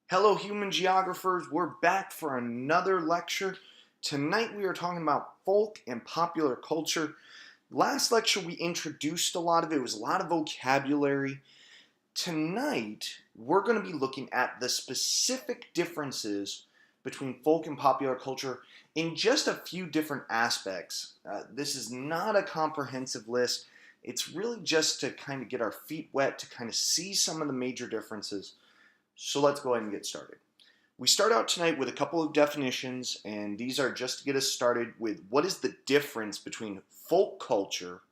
Hello, human geographers. We're back for another lecture. Tonight we are talking about folk and popular culture. Last lecture we introduced a lot of it. It was a lot of vocabulary. Tonight we're going to be looking at the specific differences between folk and popular culture in just a few different aspects. This is not a comprehensive list. It's really just to kind of get our feet wet, to kind of see some of the major differences. So let's go ahead and get started. We start out tonight with a couple of definitions, and these are just to get us started with what is the difference between folk culture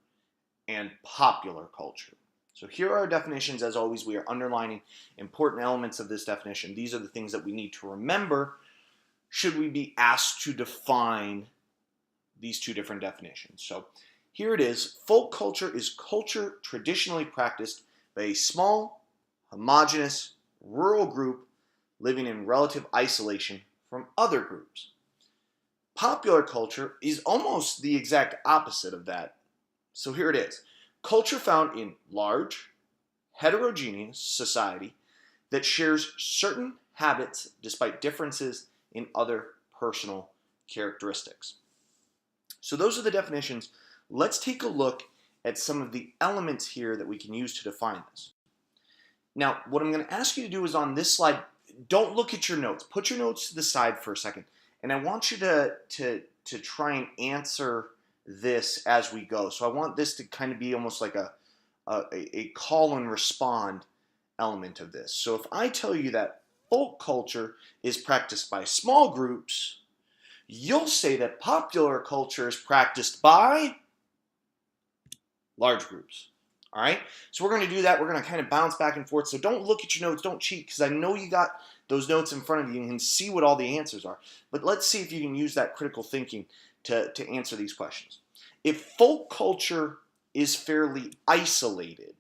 and popular culture. So here are our definitions. As always, we are underlining important elements of this definition. These are the things that we need to remember should we be asked to define these two different definitions. So here it is. Folk culture is culture traditionally practiced by a small, homogeneous, rural group living in relative isolation from other groups. Popular culture is almost the exact opposite of that. So here it is. Culture found in large, heterogeneous society that shares certain habits despite differences in other personal characteristics. So those are the definitions. Let's take a look at some of the elements here that we can use to define this. Now, what I'm going to ask you to do is on this slide, don't look at your notes. Put your notes to the side for a second. And I want you to try and answer this as we go. So I want this to kind of be almost like a call and respond element of this. So if I tell you that folk culture is practiced by small groups, you'll say that popular culture is practiced by large groups. All right, so we're going to do that. We're going to kind of bounce back and forth. So don't look at your notes. Don't cheat, because I know you got those notes in front of you and can see what all the answers are. But let's see if you can use that critical thinking to answer these questions. If folk culture is fairly isolated,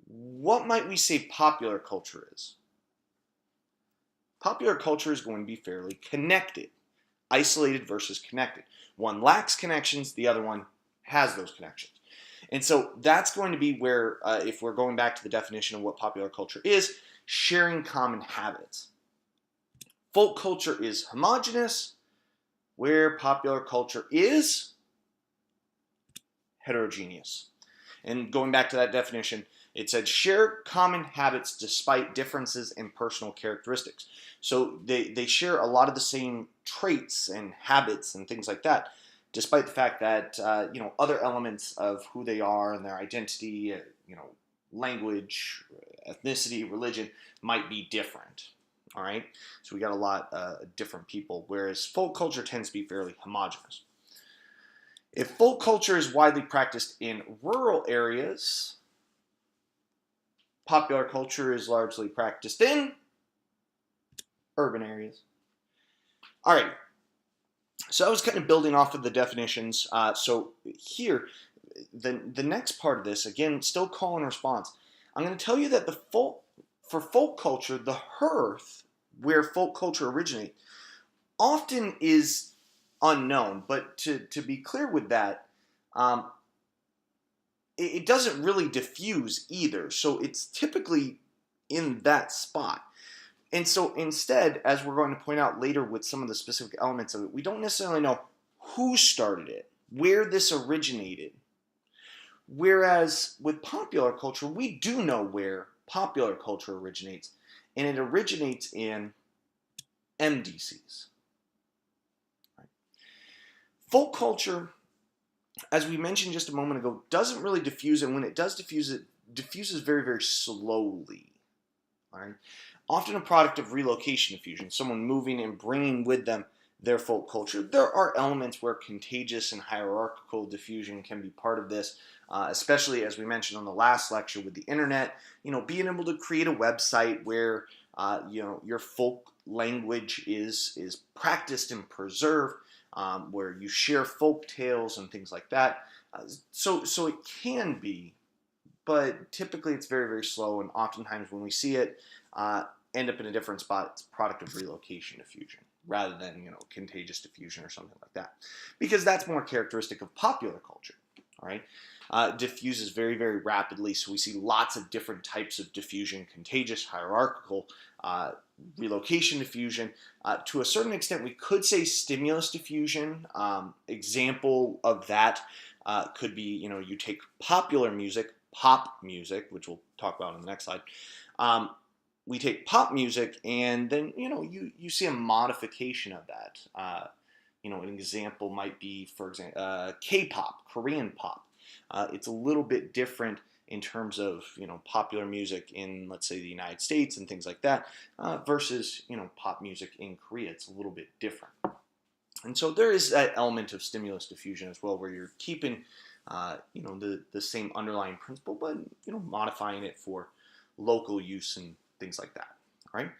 what might we say popular culture is? Popular culture is going to be fairly connected. Isolated versus connected. One lacks connections, the other one has those connections. And so that's going to be where, if we're going back to the definition of what popular culture is, sharing common habits. Folk culture is homogeneous, where popular culture is heterogeneous. And going back to that definition, it said share common habits despite differences in personal characteristics. So they share a lot of the same traits and habits and things like that, despite the fact that other elements of who they are and their identity, language, ethnicity, religion might be different. All right, so we got a lot of different people, whereas folk culture tends to be fairly homogenous. If folk culture is widely practiced in rural areas, popular culture is largely practiced in urban areas. All right. So I was kind of building off of the definitions. So here, the next part of this, again, still call and response. I'm going to tell you that for folk culture, the hearth where folk culture originates often is unknown. But to be clear with that, it doesn't really diffuse either. So it's typically in that spot. And so instead, as we're going to point out later with some of the specific elements of it, we don't necessarily know who started it, where this originated. Whereas with popular culture, we do know where popular culture originates, and it originates in MDCs. Right. Folk culture, as we mentioned just a moment ago, doesn't really diffuse, and when it does diffuse, it diffuses very, very slowly. All right. Often a product of relocation diffusion, someone moving and bringing with them their folk culture. There are elements where contagious and hierarchical diffusion can be part of this, especially as we mentioned on the last lecture with the internet. Being able to create a website where your folk language is practiced and preserved, where you share folk tales and things like that. So it can be, but typically it's very, very slow, and oftentimes when we see it, end up in a different spot. It's a product of relocation diffusion rather than contagious diffusion or something like that, because that's more characteristic of popular culture. All right. Diffuses very, very rapidly. So we see lots of different types of diffusion: contagious, hierarchical, relocation diffusion. To a certain extent, we could say stimulus diffusion. Example of that could be, you take popular music, pop music, which we'll talk about on the next slide. We take pop music, and then you see a modification of that. An example might be, for example, K-pop, Korean pop. It's a little bit different in terms of popular music in, let's say, the United States and things like that, versus pop music in Korea. It's a little bit different. And so there is that element of stimulus diffusion as well, where you're keeping the same underlying principle, but modifying it for local use and things like that. All right.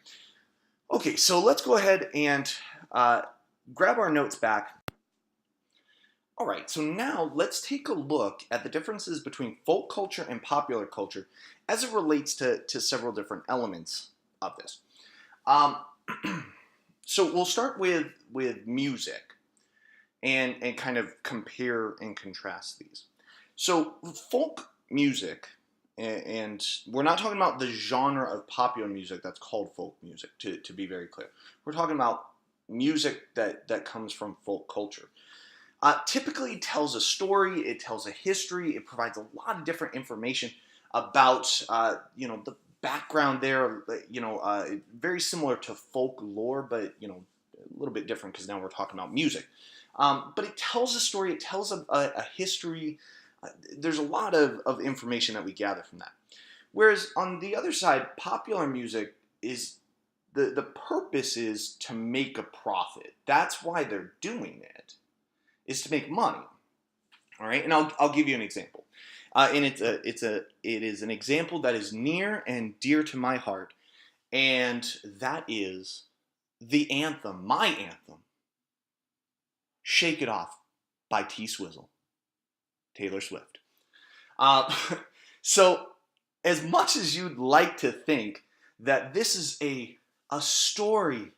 Okay, so let's go ahead and grab our notes back. All right, so now let's take a look at the differences between folk culture and popular culture as it relates to several different elements of this. So we'll start with music and kind of compare and contrast these. So folk music, and we're not talking about the genre of popular music that's called folk music, to be very clear. We're talking about music that comes from folk culture. Typically tells a story, it tells a history, it provides a lot of different information about the background there. Very similar to folklore, but a little bit different because now we're talking about music. But it tells a story, it tells a history. There's a lot of information that we gather from that. Whereas on the other side, popular music is the purpose is to make a profit. That's why they're doing it, is to make money. All right, and I'll give you an example, and it is an example that is near and dear to my heart, and that is the anthem, my anthem, "Shake It Off" by T-Swizzle, Taylor Swift. So, as much as you'd like to think that this is a story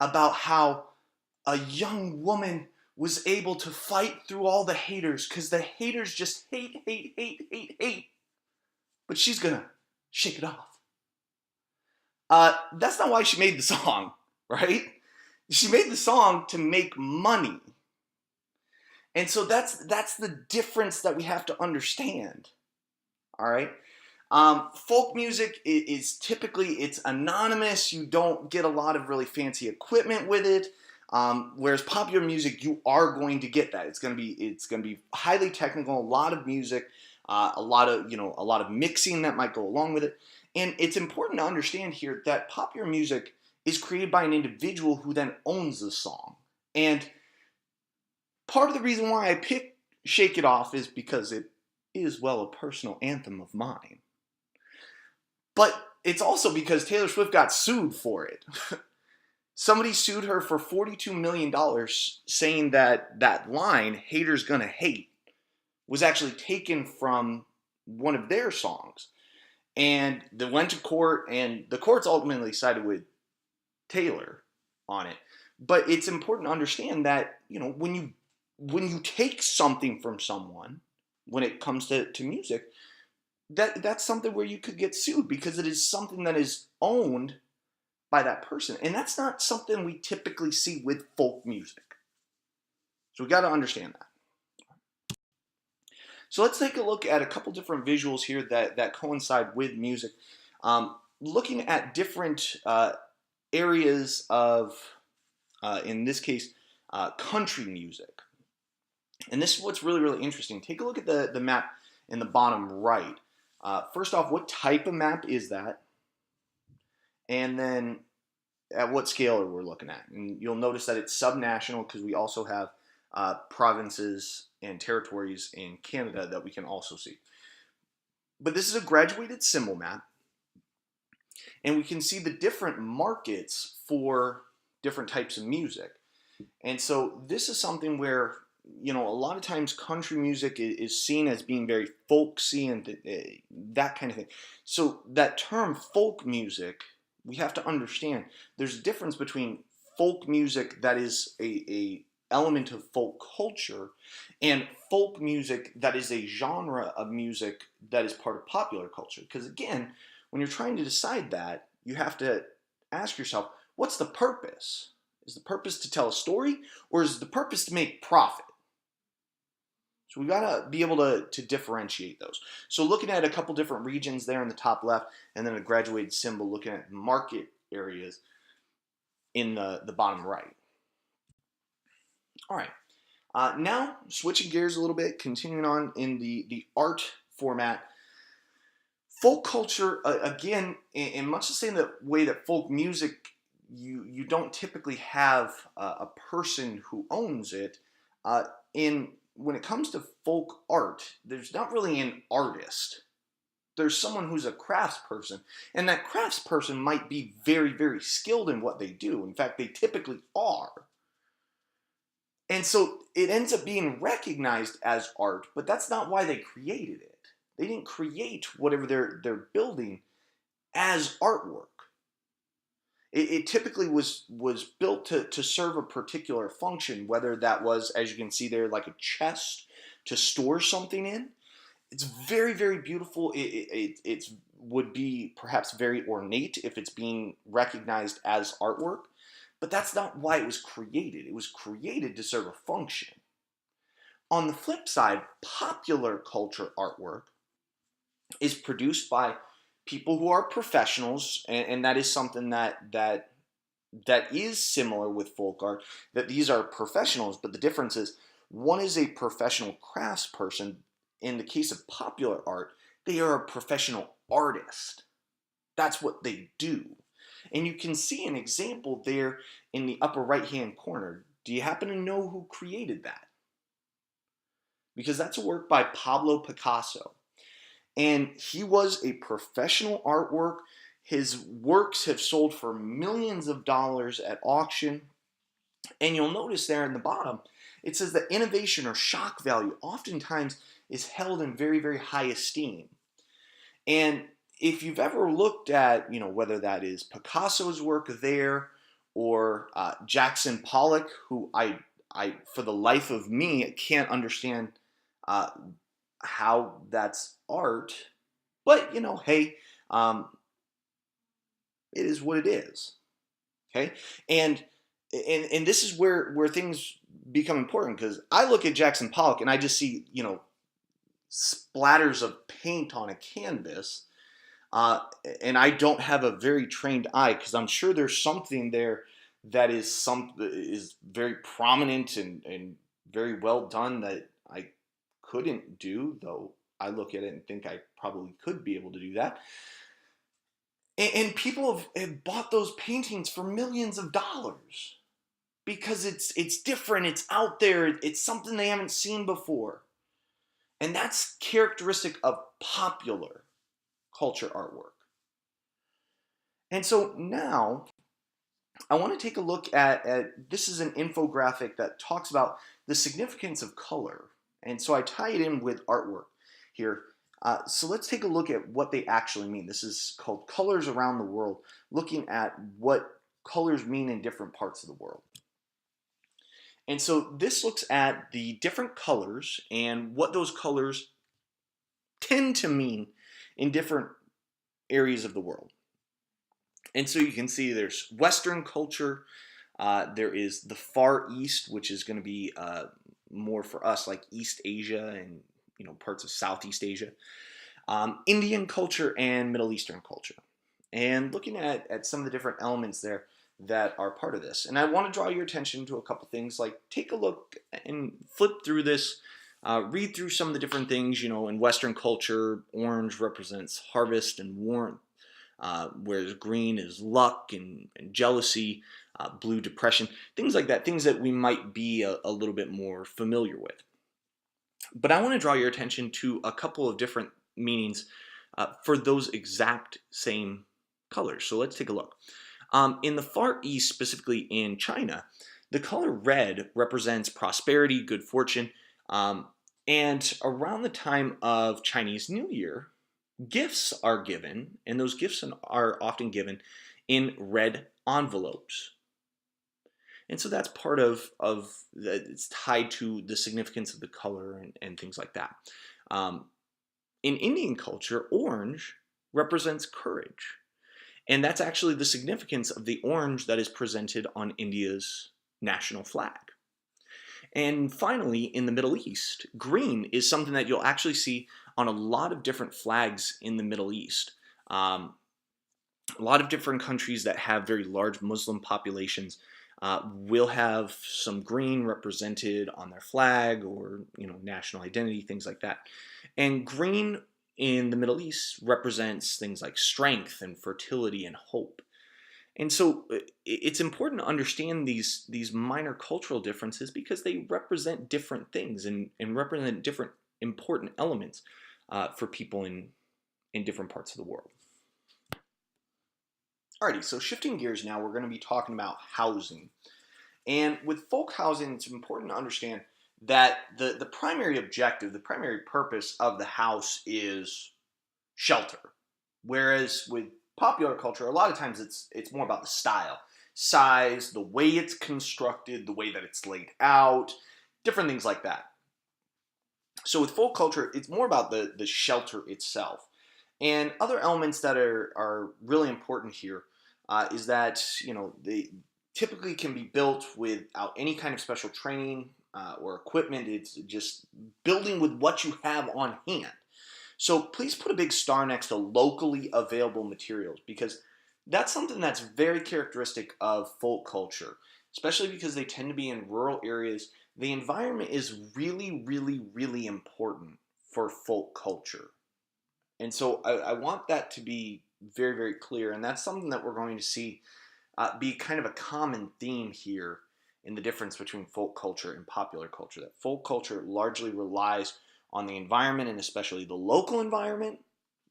about how a young woman was able to fight through all the haters, because the haters just hate, but she's gonna shake it off. That's not why she made the song, right? She made the song to make money. And so that's the difference that we have to understand. All right? Folk music is typically, it's anonymous. You don't get a lot of really fancy equipment with it. Whereas popular music, you are going to get that. It's going to be highly technical, a lot of music, a lot of mixing that might go along with it. And it's important to understand here that popular music is created by an individual who then owns the song. And part of the reason why I picked "Shake It Off" is because it is, well, a personal anthem of mine. But it's also because Taylor Swift got sued for it. Somebody sued her for $42 million, saying that line, "Haters Gonna Hate," was actually taken from one of their songs. And they went to court, and the courts ultimately sided with Taylor on it. But it's important to understand that, when you take something from someone, when it comes to music, that's something where you could get sued, because it is something that is owned by that person. And that's not something we typically see with folk music. So we got to understand that. So let's take a look at a couple different visuals here that coincide with music. Looking at different areas of, in this case, country music. And this is what's really, really interesting. Take a look at the map in the bottom right. First off, what type of map is that? And then at what scale are we looking at? And you'll notice that it's subnational, because we also have provinces and territories in Canada that we can also see. But this is a graduated symbol map, and we can see the different markets for different types of music. And so this is something where, a lot of times country music is seen as being very folksy and that kind of thing. So that term folk music, we have to understand there's a difference between folk music that is a element of folk culture and folk music that is a genre of music that is part of popular culture. Because again, when you're trying to decide that, you have to ask yourself, what's the purpose? Is the purpose to tell a story, or is the purpose to make profit? So we gotta be able to differentiate those. So looking at a couple different regions there in the top left, and then a graduated symbol looking at market areas in the bottom right. All right, now switching gears a little bit, continuing on in the art format. Folk culture, again, in much the same way that folk music, you don't typically have a person who owns it. When it comes to folk art, there's not really an artist. There's someone who's a craftsperson, and that craftsperson might be very, very skilled in what they do. In fact, they typically are. And so it ends up being recognized as art, but that's not why they created it. They didn't create whatever they're building as artwork. It typically was built to serve a particular function, whether that was, as you can see there, like a chest to store something in. It's very, very beautiful. It would be perhaps very ornate if it's being recognized as artwork, but that's not why it was created. It was created to serve a function. On the flip side, popular culture artwork is produced by people who are professionals, and that is something that is similar with folk art, that these are professionals, but the difference is one is a professional craftsperson. In the case of popular art, they are a professional artist. That's what they do. And you can see an example there in the upper right-hand corner. Do you happen to know who created that? Because that's a work by Pablo Picasso. And he was a professional artwork. His works have sold for millions of dollars at auction. And you'll notice there in the bottom, it says that innovation or shock value oftentimes is held in very, very high esteem. And if you've ever looked at, whether that is Picasso's work there or Jackson Pollock, who I for the life of me can't understand how that's art, but hey, it is what it is. Okay, and this is where things become important, because I look at Jackson Pollock and I just see splatters of paint on a canvas, and I don't have a very trained eye, because I'm sure there's something there that is very prominent and very well done that I couldn't do, though I look at it and think I probably could be able to do that. And people have bought those paintings for millions of dollars because it's different, it's out there, it's something they haven't seen before. And that's characteristic of popular culture artwork. And so now I want to take a look at this is an infographic that talks about the significance of color. And so I tie it in with artwork here. So let's take a look at what they actually mean. This is called Colors Around the World, looking at what colors mean in different parts of the world. And so this looks at the different colors and what those colors tend to mean in different areas of the world. And so you can see there's Western culture, there is the Far East, which is going to be more for us like East Asia and parts of Southeast Asia, Indian culture, and Middle Eastern culture. And looking at some of the different elements there that are part of this. And I want to draw your attention to a couple things, like take a look and flip through this, read through some of the different things. In Western culture, orange represents harvest and warmth, whereas green is luck and jealousy, blue depression, things like that, things that we might be a little bit more familiar with. But I want to draw your attention to a couple of different meanings for those exact same colors. So let's take a look. In the Far East, specifically in China, the color red represents prosperity, good fortune, and around the time of Chinese New Year, gifts are given, and those gifts are often given in red envelopes. And so that's part it's tied to the significance of the color and things like that. Um, in Indian culture, orange represents courage. And that's actually the significance of the orange that is presented on India's national flag. And finally, in the Middle East, green is something that you'll actually see on a lot of different flags in the Middle East. Um, a lot of different countries that have very large Muslim populations will have some green represented on their flag or national identity, things like that. And green in the Middle East represents things like strength and fertility and hope. And so it's important to understand these minor cultural differences because they represent different things and represent different important elements for people in different parts of the world. Alrighty, so shifting gears now, we're going to be talking about housing. And with folk housing, it's important to understand that the primary objective, the primary purpose of the house is shelter. Whereas with popular culture, a lot of times it's more about the style, size, the way it's constructed, the way that it's laid out, different things like that. So with folk culture, it's more about the shelter itself. And other elements that are really important here is that they typically can be built without any kind of special training or equipment. It's just building with what you have on hand. So please put a big star next to locally available materials because that's something that's very characteristic of folk culture, especially because they tend to be in rural areas. The environment is really, really, really important for folk culture. And so I want that to be very, very clear. And that's something that we're going to see be kind of a common theme here in the difference between folk culture and popular culture. That folk culture largely relies on the environment and especially the local environment,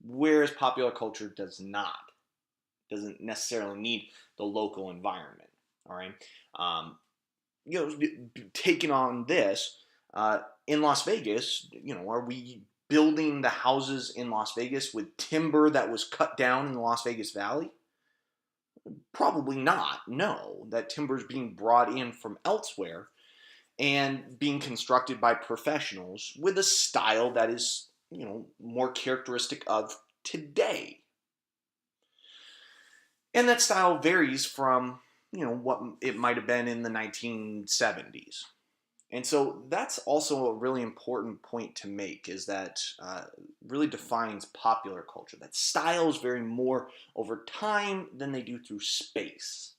whereas popular culture does not. Doesn't necessarily need the local environment. All right. Taking on this in Las Vegas, are we building the houses in Las Vegas with timber that was cut down in the Las Vegas Valley? Probably not. No, that timber is being brought in from elsewhere and being constructed by professionals with a style that is, more characteristic of today. And that style varies from, what it might have been in the 1970s. And so that's also a really important point to make is that really defines popular culture. That styles vary more over time than they do through space.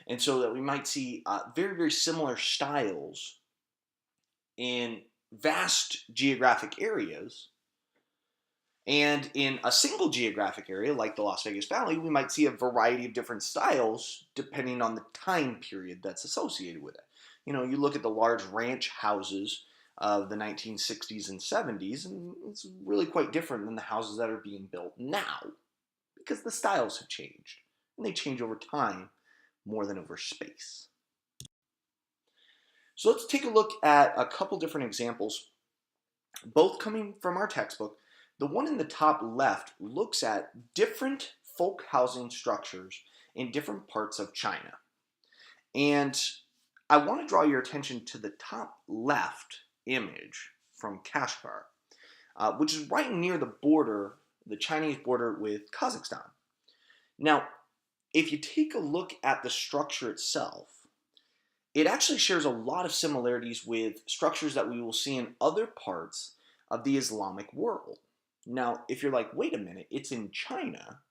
And so that we might see very, very similar styles in vast geographic areas. And in a single geographic area, like the Las Vegas Valley, we might see a variety of different styles depending on the time period that's associated with it. You look at the large ranch houses of the 1960s and 70s, and it's really quite different than the houses that are being built now because the styles have changed, and they change over time more than over space. So let's take a look at a couple different examples, both coming from our textbook. The one in the top left looks at different folk housing structures in different parts of China. And I want to draw your attention to the top left image from Kashgar, which is right near the border, the Chinese border with Kazakhstan. Now, if you take a look at the structure itself, it actually shares a lot of similarities with structures that we will see in other parts of the Islamic world. Now, if you're like, wait a minute, it's in China.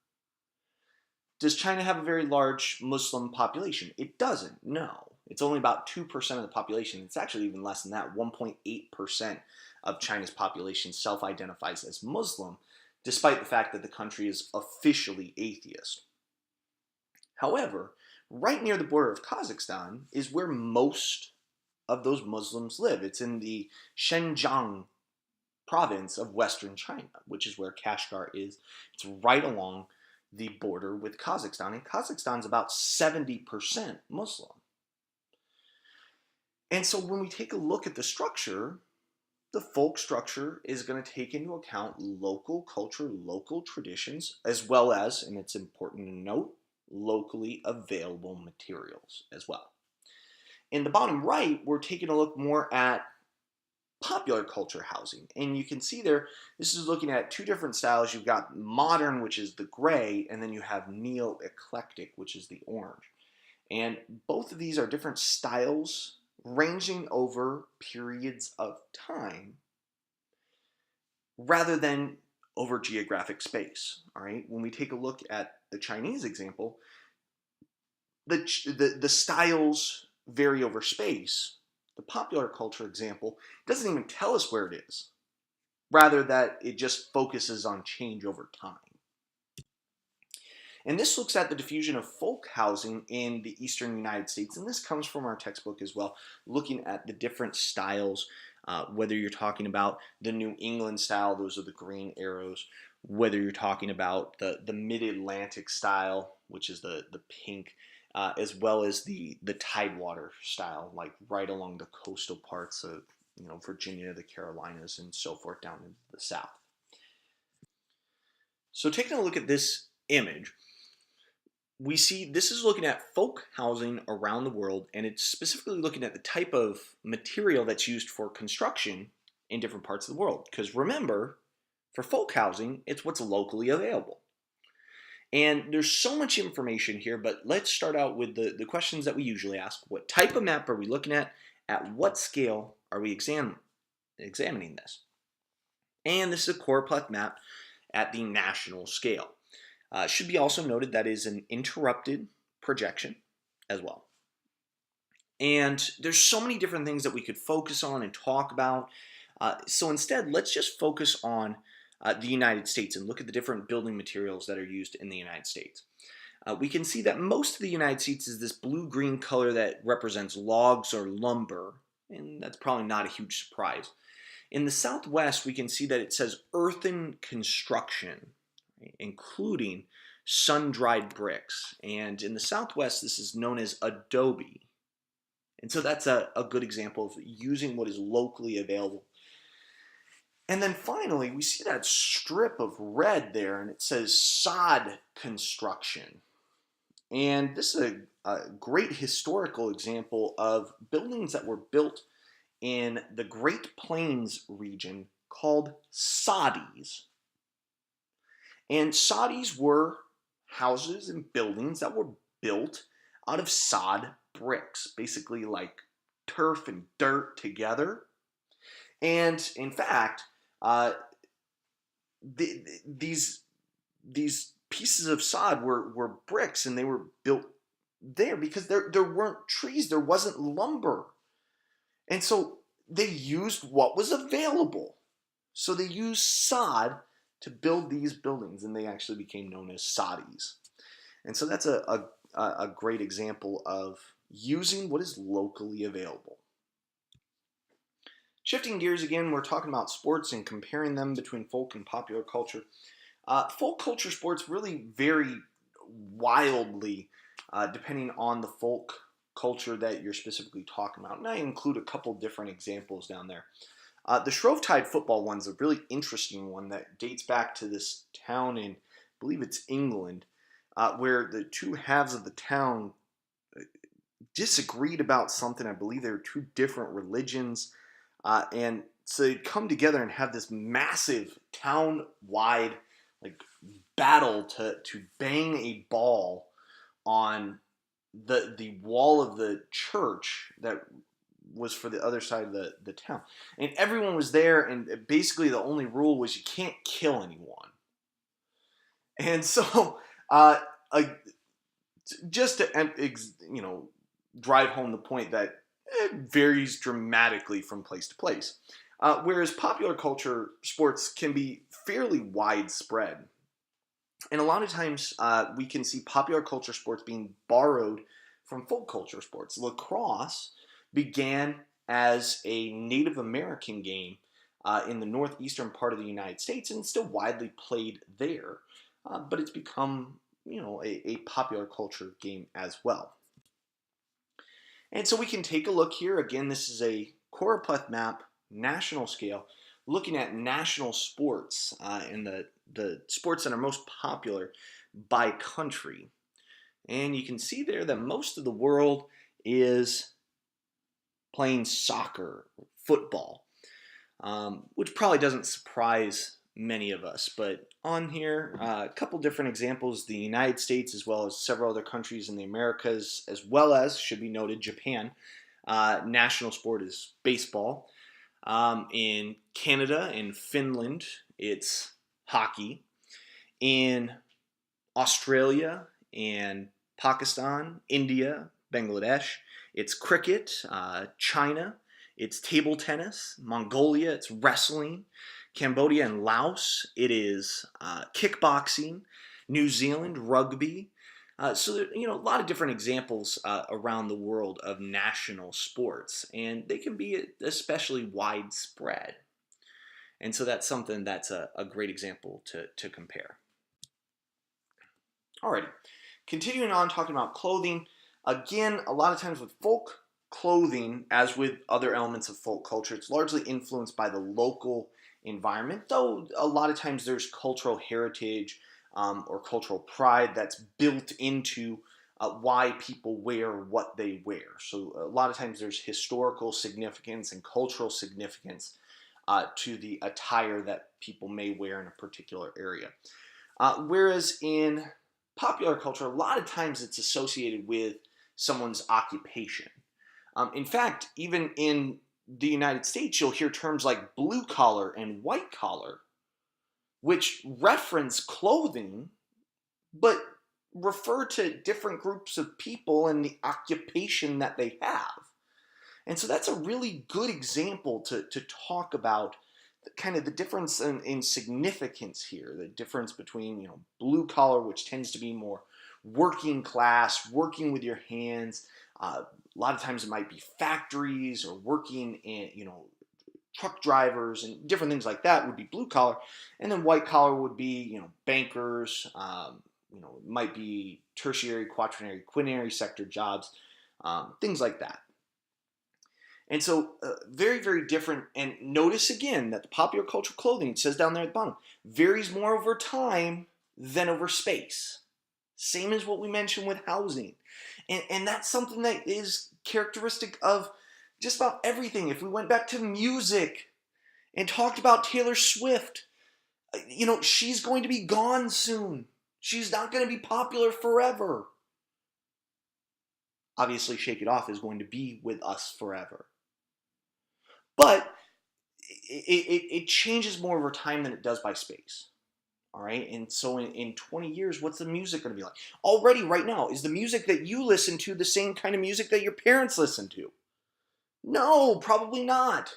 Does China have a very large Muslim population? It doesn't, no. It's only about 2% of the population. It's actually even less than that. 1.8% of China's population self-identifies as Muslim, despite the fact that the country is officially atheist. However, right near the border of Kazakhstan is where most of those Muslims live. It's in the Xinjiang province of Western China, which is where Kashgar is. It's right along the border with Kazakhstan, and Kazakhstan's about 70% Muslim. And so when we take a look at the structure, the folk structure is going to take into account local culture, local traditions, as well as, and it's important to note, locally available materials as well. In the bottom right, we're taking a look more at popular culture housing. And you can see there, this is looking at two different styles. You've got modern, which is the gray, and then you have neo-eclectic, which is the orange. And both of these are different styles ranging over periods of time rather than over geographic space. All right, when we take a look at the Chinese example, the styles vary over space. The popular culture example doesn't even tell us where it is, rather that it just focuses on change over time. And this looks at the diffusion of folk housing in the eastern United States, and this comes from our textbook as well, looking at the different styles, whether you're talking about the New England style, those are the green arrows, whether you're talking about the mid-Atlantic style, which is the pink, as well as the Tidewater style, like right along the coastal parts of Virginia, the Carolinas, and so forth down into the South. So taking a look at this image, we see this is looking at folk housing around the world, and it's specifically looking at the type of material that's used for construction in different parts of the world. Because remember, for folk housing, it's what's locally available. And there's so much information here, but let's start out with the questions that we usually ask. What type of map are we looking at? At what scale are we examining this? And this is a choropleth map at the national scale. Should be also noted that is an interrupted projection as well. And there's so many different things that we could focus on and talk about. So instead, let's just focus on the United States and look at the different building materials that are used in the United States. We can see that most of the United States is this blue-green color that represents logs or lumber, and that's probably not a huge surprise. In the Southwest, we can see that it says earthen construction, right, including sun-dried bricks. And in the Southwest, this is known as adobe. And so that's a good example of using what is locally available. And then finally, we see that strip of red there, and it says sod construction. And this is a great historical example of buildings that were built in the Great Plains region called soddies. And soddies were houses and buildings that were built out of sod bricks, basically like turf and dirt together. And in fact, these pieces of sod were bricks, and they were built there because there weren't trees, there wasn't lumber. And so they used what was available. So they used sod to build these buildings, and they actually became known as soddies. And so that's a great example of using what is locally available. Shifting gears again, we're talking about sports and comparing them between folk and popular culture. Folk culture sports really vary wildly depending on the folk culture that you're specifically talking about. And I include a couple different examples down there. The Shrovetide football one's a really interesting one that dates back to this town in, I believe it's England, where the two halves of the town disagreed about something. I believe they were two different religions. And so they'd come together and have this massive town-wide battle to bang a ball on the wall of the church that was for the other side of the town. And everyone was there, and basically the only rule was you can't kill anyone. And so just to drive home the point that it varies dramatically from place to place. Whereas popular culture sports can be fairly widespread. And a lot of times we can see popular culture sports being borrowed from folk culture sports. Lacrosse began as a Native American game in the northeastern part of the United States, and it's still widely played there. But it's become, a popular culture game as well. And so we can take a look here. Again, this is a choropleth map, national scale, looking at national sports and the sports that are most popular by country. And you can see there that most of the world is playing soccer, football, which probably doesn't surprise many of us. But on here, a couple different examples: the United States, as well as several other countries in the Americas, as well as, should be noted, Japan. National sport is baseball. In Canada and Finland, it's hockey. In Australia and Pakistan, India, Bangladesh, it's cricket. China, it's table tennis. Mongolia, it's wrestling. Cambodia and Laos, it is kickboxing. New Zealand, rugby. So there, a lot of different examples around the world of national sports, and they can be especially widespread. And so that's something that's a great example to compare. Alrighty, continuing on talking about clothing. Again, a lot of times with folk clothing, as with other elements of folk culture, it's largely influenced by the local environment, though a lot of times there's cultural heritage or cultural pride that's built into why people wear what they wear. So a lot of times there's historical significance and cultural significance to the attire that people may wear in a particular area. Whereas in popular culture, a lot of times it's associated with someone's occupation. In fact, even in the United States, you'll hear terms like blue collar and white collar, which reference clothing, but refer to different groups of people and the occupation that they have. And so that's a really good example to talk about kind of the difference in significance here, the difference between blue collar, which tends to be more working class, working with your hands. A lot of times it might be factories or working in truck drivers and different things like that would be blue collar, and then white collar would be bankers. It might be tertiary, quaternary, quinary sector jobs, things like that. And so very, very different. And notice again that the popular culture clothing, it says down there at the bottom, varies more over time than over space. Same as what we mentioned with housing. And that's something that is characteristic of just about everything. If we went back to music and talked about Taylor Swift, she's going to be gone soon. She's not going to be popular forever. Obviously, Shake It Off is going to be with us forever. But it changes more over time than it does by space. All right, and so in 20 years, what's the music going to be like? Already, right now, is the music that you listen to the same kind of music that your parents listen to? No, probably not.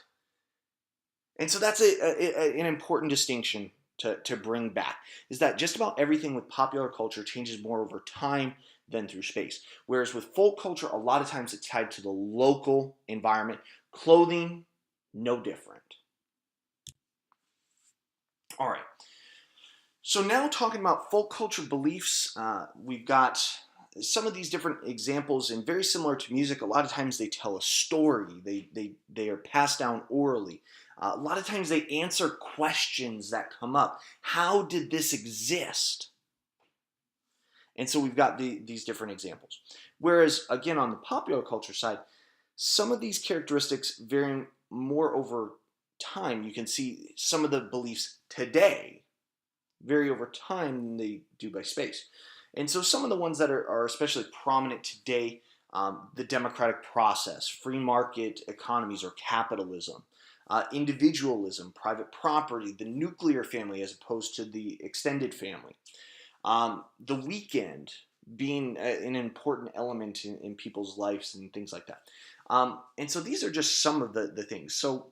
And so that's an important distinction to bring back, is that just about everything with popular culture changes more over time than through space. Whereas with folk culture, a lot of times it's tied to the local environment. Clothing, no different. All right. So now talking about folk culture beliefs, we've got some of these different examples, and very similar to music, a lot of times they tell a story. They are passed down orally. A lot of times they answer questions that come up. How did this exist? And so we've got these different examples. Whereas, again, on the popular culture side, some of these characteristics vary more over time. You can see some of the beliefs today vary over time than they do by space. And so some of the ones that are especially prominent today, the democratic process, free market economies or capitalism, individualism, private property, the nuclear family as opposed to the extended family, the weekend being an important element in people's lives and things like that. And so these are just some of the things. So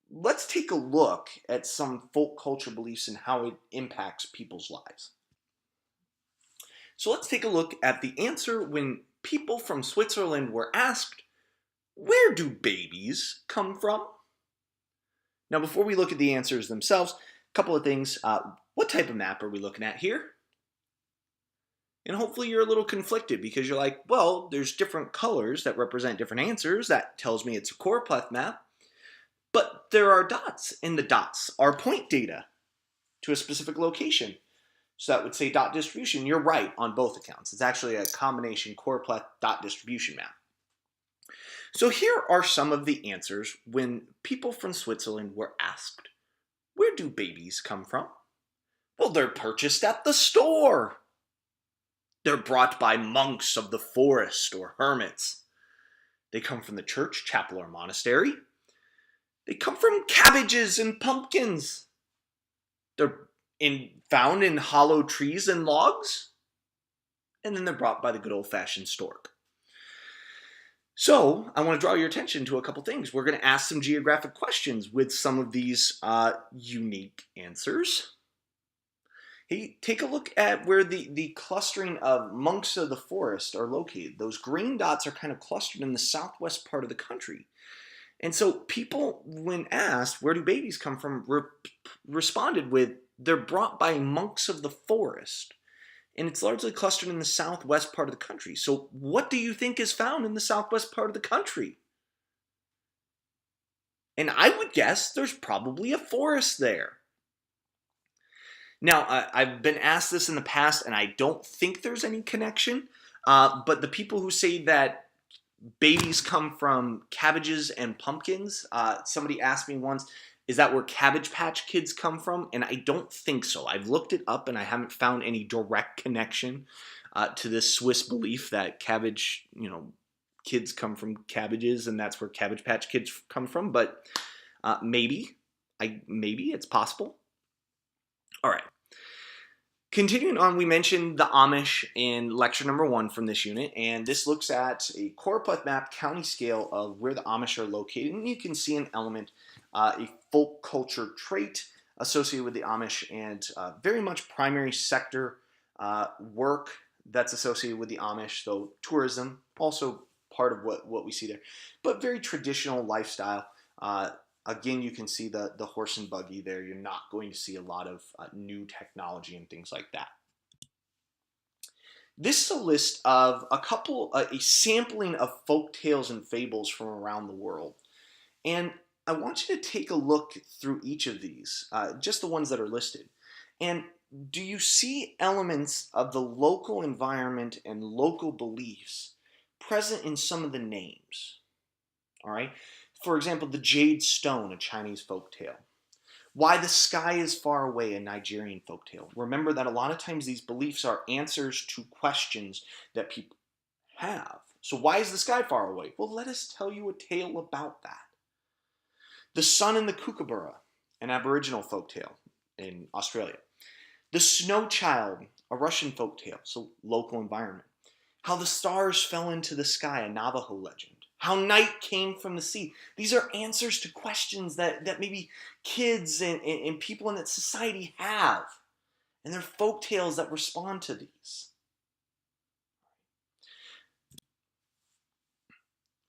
let's take a look at some folk culture beliefs and how it impacts people's lives. So let's take a look at the answer when people from Switzerland were asked, where do babies come from? Now, before we look at the answers themselves, a couple of things. What type of map are we looking at here? And hopefully you're a little conflicted because you're like, well, there's different colors that represent different answers. That tells me it's a choropleth map. But there are dots, and the dots are point data to a specific location. So that would say dot distribution. You're right on both accounts. It's actually a combination choropleth dot distribution map. So here are some of the answers when people from Switzerland were asked, where do babies come from? Well, they're purchased at the store. They're brought by monks of the forest or hermits. They come from the church, chapel, or monastery. They come from cabbages and pumpkins. They're found in hollow trees and logs. And then they're brought by the good old-fashioned stork. So I want to draw your attention to a couple things. We're going to ask some geographic questions with some of these unique answers. Hey, take a look at where the clustering of monks of the forest are located. Those green dots are kind of clustered in the southwest part of the country. And so people, when asked, where do babies come from, responded with, they're brought by monks of the forest. And it's largely clustered in the southwest part of the country. So what do you think is found in the southwest part of the country? And I would guess there's probably a forest there. Now, I've been asked this in the past, and I don't think there's any connection. But the people who say that babies come from cabbages and pumpkins, somebody asked me once, is that where Cabbage Patch Kids come from? And I don't think so. I've looked it up, and I haven't found any direct connection to this Swiss belief that kids come from cabbages, and that's where Cabbage Patch Kids come from. But maybe it's possible. All right. Continuing on, we mentioned the Amish in lecture number 1 from this unit, and this looks at a choropleth map county scale of where the Amish are located, and you can see an element, a folk culture trait associated with the Amish, and very much primary sector work that's associated with the Amish, though tourism also part of what we see there, but very traditional lifestyle. Again, you can see the horse and buggy there. You're not going to see a lot of new technology and things like that. This is a list of a sampling of folk tales and fables from around the world. And I want you to take a look through each of these, just the ones that are listed. And do you see elements of the local environment and local beliefs present in some of the names? All right. For example, the Jade Stone, a Chinese folktale. Why the Sky is Far Away, a Nigerian folktale. Remember that a lot of times these beliefs are answers to questions that people have. So why is the sky far away? Well, let us tell you a tale about that. The Sun and the Kookaburra, an Aboriginal folktale in Australia. The Snow Child, a Russian folktale, so local environment. How the Stars Fell into the Sky, a Navajo legend. How night came from the sea. These are answers to questions that maybe kids and people in that society have. And they're folk tales that respond to these.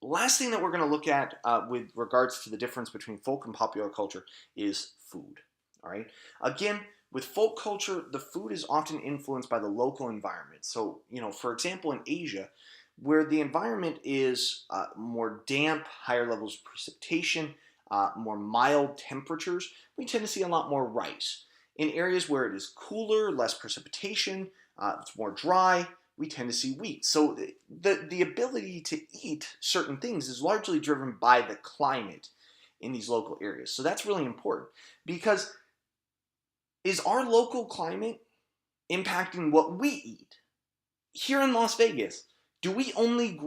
Last thing that we're going to look at with regards to the difference between folk and popular culture is food. All right. Again, with folk culture, the food is often influenced by the local environment. So, for example, in Asia, where the environment is more damp, higher levels of precipitation, more mild temperatures, we tend to see a lot more rice. In areas where it is cooler, less precipitation, it's more dry, we tend to see wheat. So the ability to eat certain things is largely driven by the climate in these local areas. So that's really important, because is our local climate impacting what we eat? Here in Las Vegas, do we only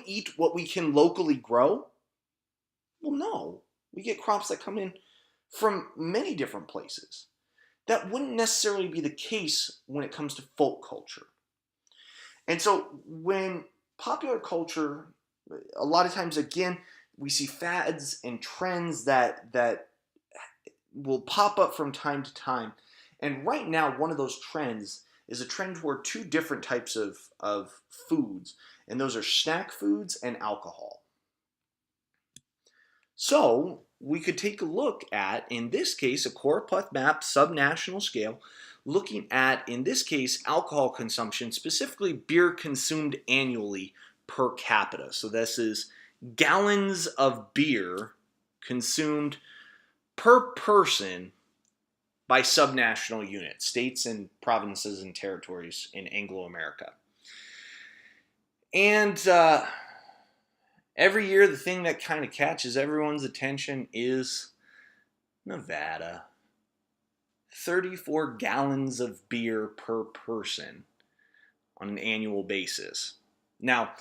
eat what we can locally grow? Well, no. We get crops that come in from many different places. That wouldn't necessarily be the case when it comes to folk culture. And so when popular culture, a lot of times, again, we see fads and trends that will pop up from time to time. And right now, one of those trends is a trend toward two different types of foods, and those are snack foods and alcohol. So we could take a look at, in this case, a choropleth map, subnational scale, looking at, in this case, alcohol consumption, specifically beer consumed annually per capita. So this is gallons of beer consumed per person by subnational units, states and provinces and territories in Anglo-America. And every year, the thing that kind of catches everyone's attention is Nevada. 34 gallons of beer per person on an annual basis. Now,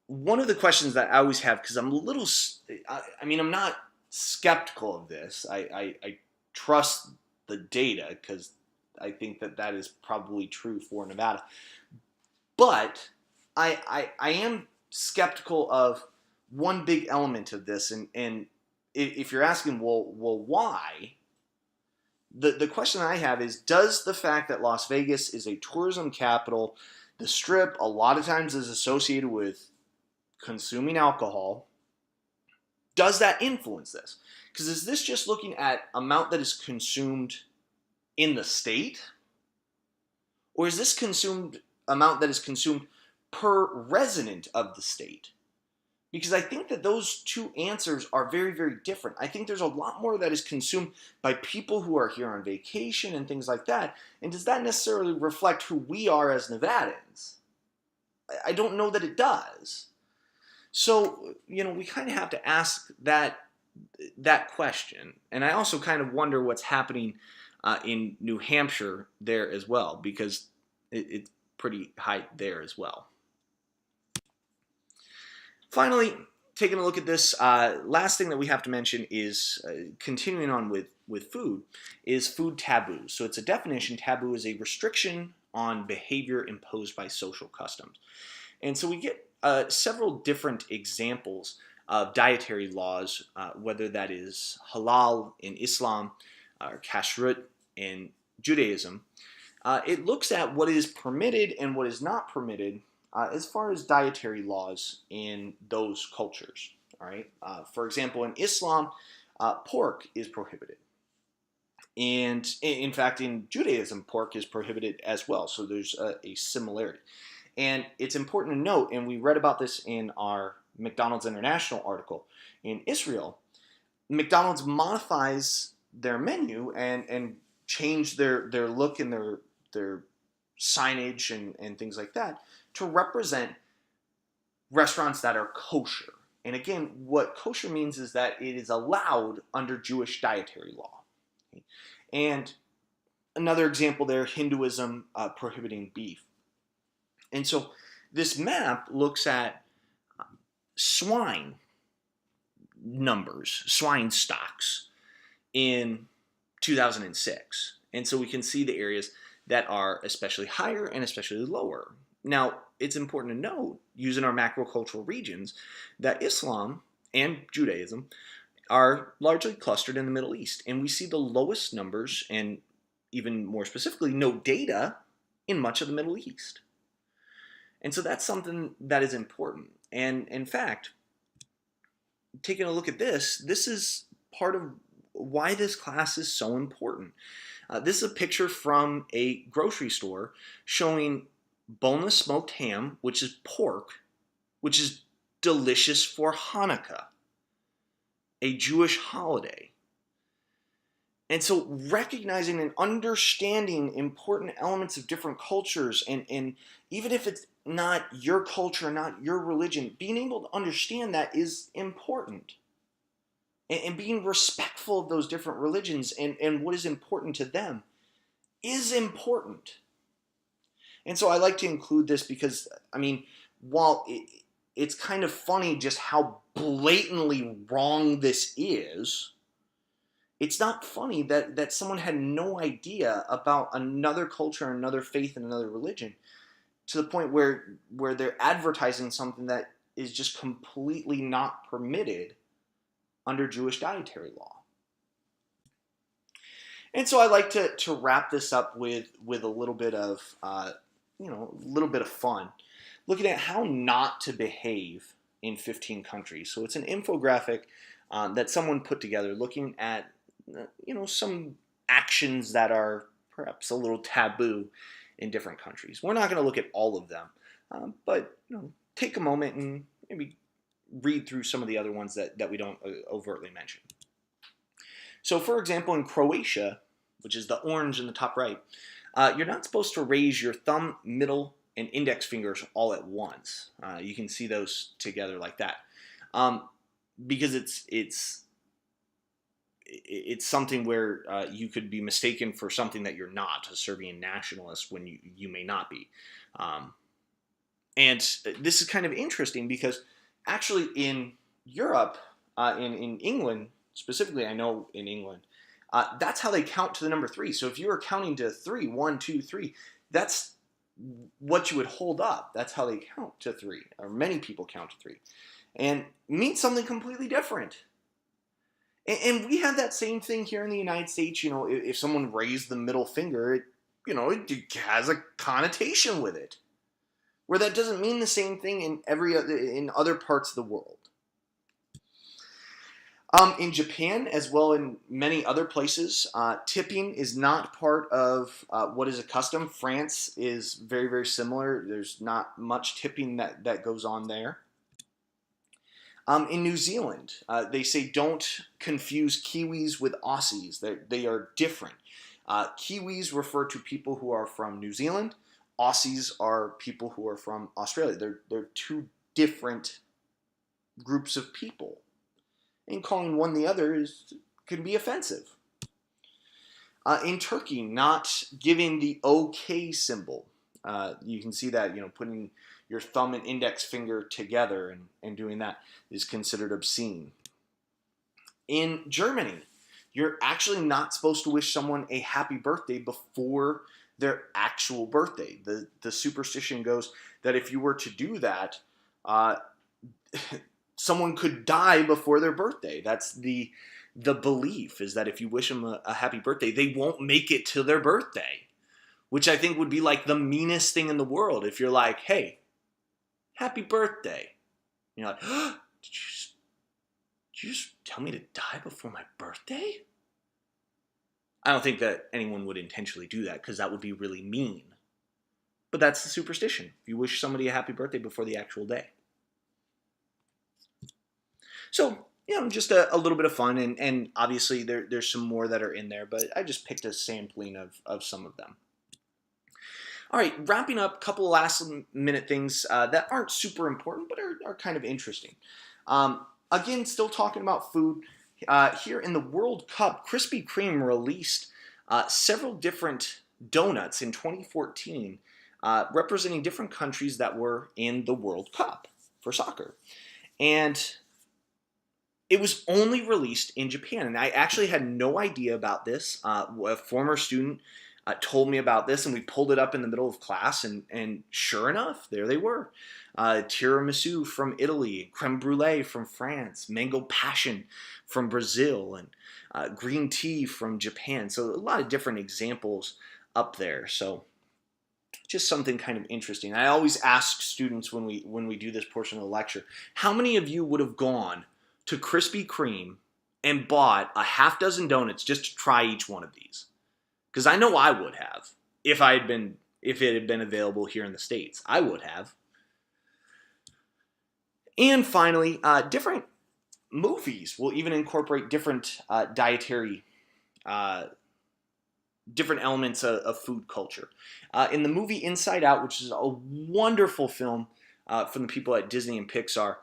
one of the questions that I always have, because I'm a little, I'm not skeptical of this. I trust the data because I think that is probably true for Nevada. But I am skeptical of one big element of this, and if you're asking, well, why? The question I have is, does the fact that Las Vegas is a tourism capital, the Strip a lot of times is associated with consuming alcohol, does that influence this? Because is this just looking at amount that is consumed in the state? Or is this amount that is consumed per resident of the state? Because I think that those two answers are very, very different. I think there's a lot more that is consumed by people who are here on vacation and things like that. And does that necessarily reflect who we are as Nevadans? I don't know that it does. So, we kind of have to ask that question. And I also kind of wonder what's happening in New Hampshire there as well, because it's pretty high there as well. Finally, taking a look at this, last thing that we have to mention is, continuing on with food, is food taboos. So it's a definition. Taboo is a restriction on behavior imposed by social customs. And so we get several different examples of dietary laws, whether that is halal in Islam or kashrut in Judaism. It looks at what is permitted and what is not permitted as far as dietary laws in those cultures. All right. For example, in Islam, pork is prohibited. And in fact, in Judaism, pork is prohibited as well. So there's a similarity. And it's important to note, and we read about this in our McDonald's International article, in Israel, McDonald's modifies their menu and change their look and their signage and things like that to represent restaurants that are kosher. And again, what kosher means is that it is allowed under Jewish dietary law. And another example there, Hinduism prohibiting beef. And so this map looks at swine numbers, swine stocks in 2006. And so we can see the areas that are especially higher and especially lower. Now, it's important to note, using our macrocultural regions, that Islam and Judaism are largely clustered in the Middle East. And we see the lowest numbers, and even more specifically, no data in much of the Middle East. And so that's something that is important. And in fact, taking a look at this is part of why this class is so important. This is a picture from a grocery store showing boneless smoked ham, which is pork, which is delicious for Hanukkah, a Jewish holiday. And so recognizing and understanding important elements of different cultures, and even if it's not your culture, not your religion, being able to understand that is important. And being respectful of those different religions and what is important to them is important. And so I like to include this because, while it's kind of funny just how blatantly wrong this is, it's not funny that someone had no idea about another culture, another faith, and another religion to the point where they're advertising something that is just completely not permitted under Jewish dietary law. And so I like to wrap this up with a little bit of fun, looking at how not to behave in 15 countries. So it's an infographic that someone put together, looking at some actions that are perhaps a little taboo in different countries. We're not going to look at all of them, but take a moment and maybe read through some of the other ones that we don't overtly mention. So, for example, in Croatia, which is the orange in the top right, you're not supposed to raise your thumb, middle, and index fingers all at once. You can see those together like that, because it's something where you could be mistaken for something that you're not, a Serbian nationalist, when you may not be. And this is kind of interesting because actually in Europe, in England specifically, I know in England, that's how they count to the number 3. So if you were counting to 3, 1, 2, 3, that's what you would hold up. That's how they count to 3, or many people count to 3, and means something completely different. And we have that same thing here in the United States. You know, if someone raised the middle finger, it has a connotation with it, where that doesn't mean the same thing in other parts of the world. In Japan, as well in many other places, tipping is not part of what is a custom. France is very, very similar. There's not much tipping that goes on there. In New Zealand, they say don't confuse Kiwis with Aussies. They are different. Kiwis refer to people who are from New Zealand. Aussies are people who are from Australia. They're two different groups of people. And calling one the other can be offensive. In Turkey, not giving the OK symbol. You can see that, putting your thumb and index finger together and doing that is considered obscene. In Germany, you're actually not supposed to wish someone a happy birthday before their actual birthday. The superstition goes that if you were to do that, someone could die before their birthday. That's the belief, is that if you wish them a happy birthday, they won't make it to their birthday, which I think would be like the meanest thing in the world. If you're like, hey, happy birthday. And you're like, oh, did you just tell me to die before my birthday? I don't think that anyone would intentionally do that, because that would be really mean. But that's the superstition. You wish somebody a happy birthday before the actual day. So, just a little bit of fun, and obviously there's some more that are in there, but I just picked a sampling of some of them. All right, wrapping up, a couple of last minute things that aren't super important, but are kind of interesting. Again, still talking about food. Here in the World Cup, Krispy Kreme released several different donuts in 2014 representing different countries that were in the World Cup for soccer. And it was only released in Japan, and I actually had no idea about this. A former student told me about this, and we pulled it up in the middle of class, and sure enough, there they were. Tiramisu from Italy, creme brulee from France, mango passion from Brazil, and green tea from Japan. So a lot of different examples up there. So just something kind of interesting. I always ask students when we do this portion of the lecture, how many of you would have gone to Krispy Kreme and bought a half dozen donuts just to try each one of these? Because I know I would have if it had been available here in the States. I would have. And finally, different movies will even incorporate different dietary, different elements of food culture. In the movie Inside Out, which is a wonderful film from the people at Disney and Pixar,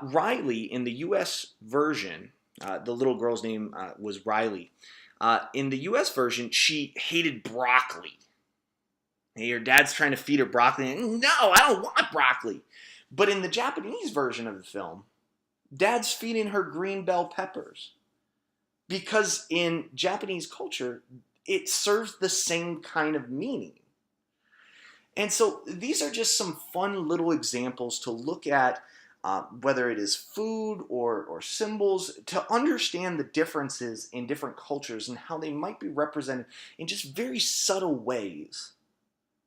Riley, in the U.S. version, the little girl's name was Riley. In the U.S. version, she hated broccoli. Hey, her dad's trying to feed her broccoli. No, I don't want broccoli. But in the Japanese version of the film, dad's feeding her green bell peppers. Because in Japanese culture, it serves the same kind of meaning. And so these are just some fun little examples to look at, whether it is food or symbols, to understand the differences in different cultures and how they might be represented in just very subtle ways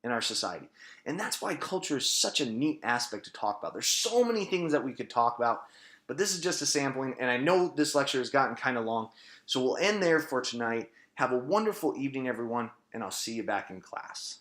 in our society. And that's why culture is such a neat aspect to talk about. There's so many things that we could talk about, but this is just a sampling, and I know this lecture has gotten kind of long, so we'll end there for tonight. Have a wonderful evening, everyone, and I'll see you back in class.